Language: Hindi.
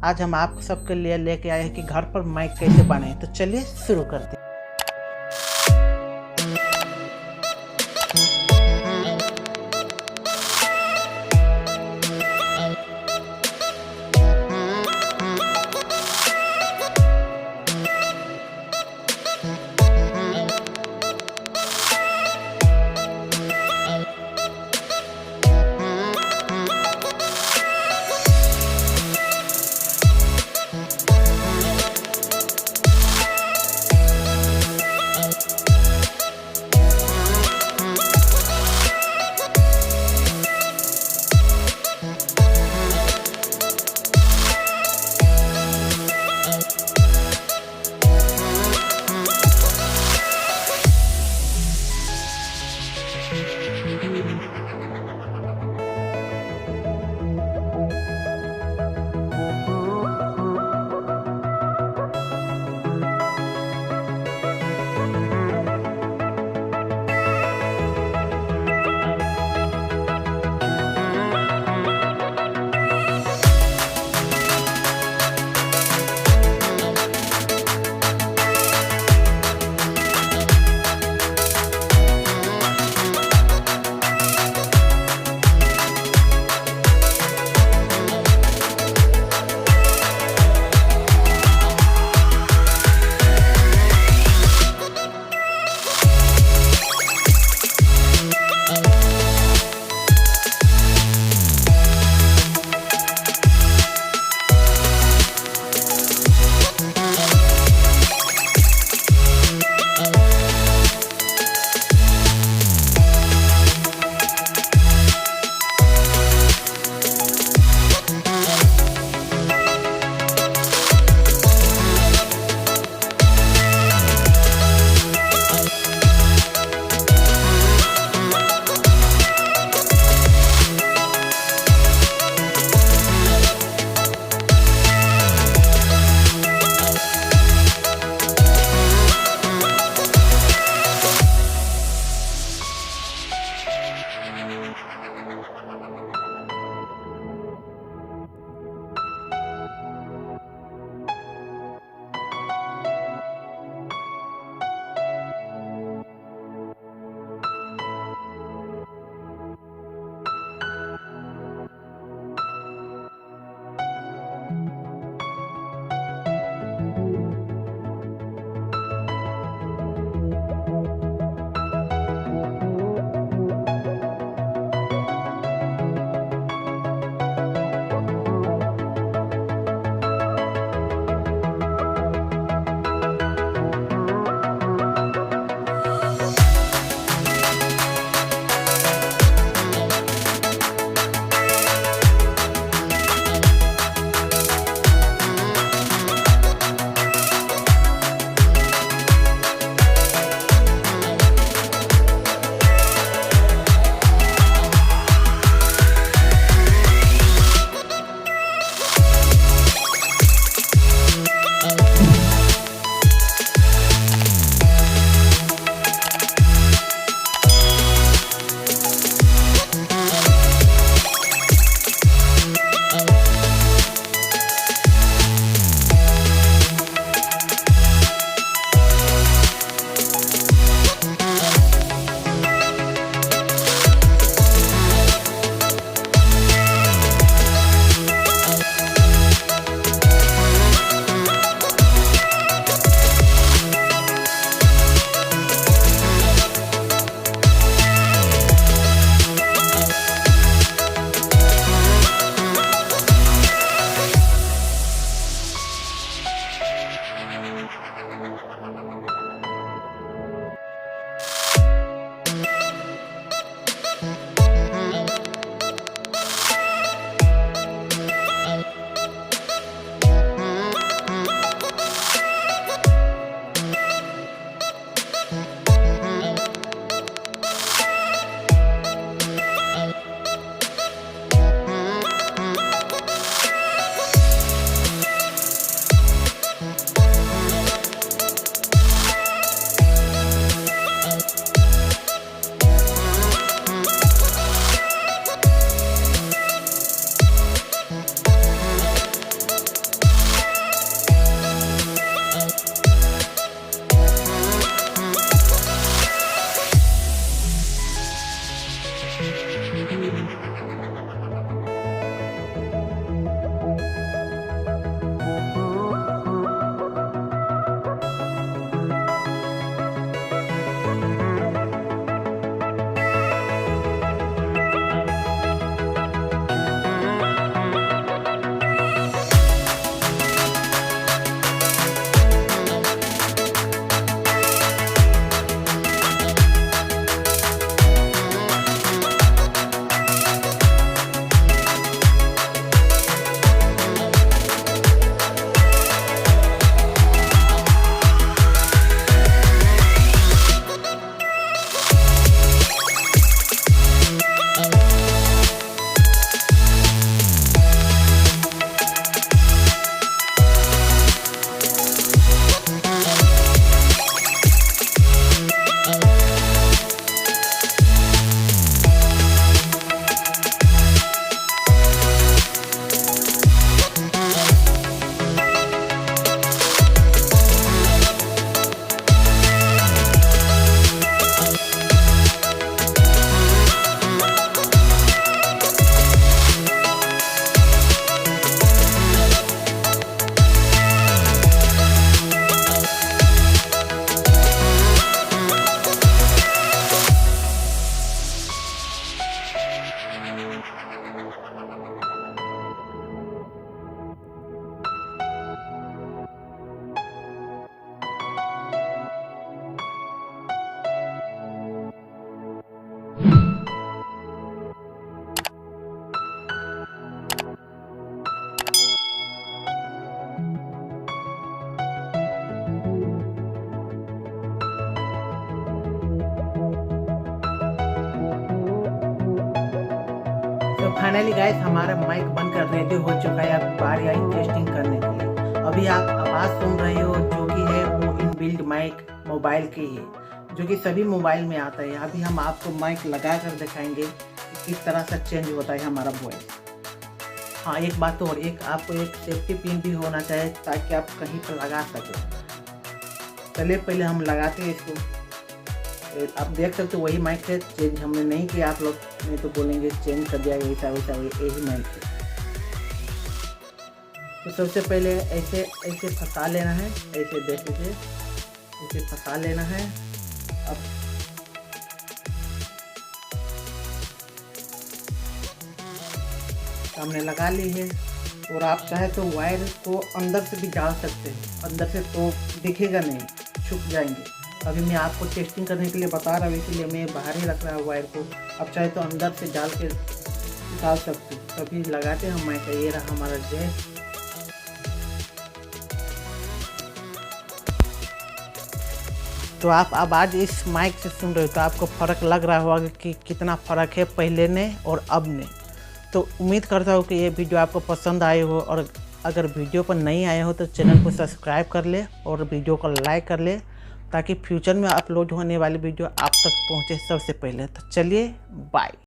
आज हम आप सबके लिए लेके आए हैं कि घर पर माइक कैसे बनाएं। तो चलिए शुरू करते हैं। फाइनली गाइस हमारा माइक बनकर रेडी हो चुका है। अब बारी आई टेस्टिंग करने के लिए। अभी आप आवाज़ सुन रहे हो जो कि है वो इनबिल्ट माइक मोबाइल की है, जो कि सभी मोबाइल में आता है। अभी हम आपको माइक लगा कर दिखाएंगे कि किस तरह से चेंज होता है हमारा वॉइस। हाँ, एक बात तो और, एक आपको एक सेफ्टी पिन भी होना चाहिए ताकि आप कहीं पर लगा सकें। चलिए पहले हम लगाते हैं इसको। आप देख सकते हो वही माइक है, चेंज हमने नहीं किया। आप लोग नहीं तो बोलेंगे चेंज कर दिया, ऐसा वैसा यही माइक है। तो सबसे पहले ऐसे ऐसे फंसा लेना है, ऐसे देखिए से ऐसे फंसा लेना है। अब हमने लगा ली है, और आप चाहे तो वायर को अंदर से भी डाल सकते हैं। अंदर से तो दिखेगा नहीं, छुप जाएंगे। अभी मैं आपको टेस्टिंग करने के लिए बता रहा हूँ, इसलिए मैं बाहर ही रख रहा हूँ वायर को। आप चाहे तो अंदर से डाल सकते हैं। तभी लगाते हैं हम माइक। ये रहा हमारा जैक। तो आप आवाज़ इस माइक से सुन रहे हो तो आपको फ़र्क लग रहा होगा कि कितना फ़र्क है पहले ने और अब ने। तो उम्मीद करता हूँ कि ये वीडियो आपको पसंद आए हो, और अगर वीडियो पर नहीं आए हो तो चैनल को सब्सक्राइब कर ले और वीडियो को लाइक कर ले, ताकि फ्यूचर में अपलोड होने वाली वीडियो आप तक पहुँचे सबसे पहले। तो चलिए बाय।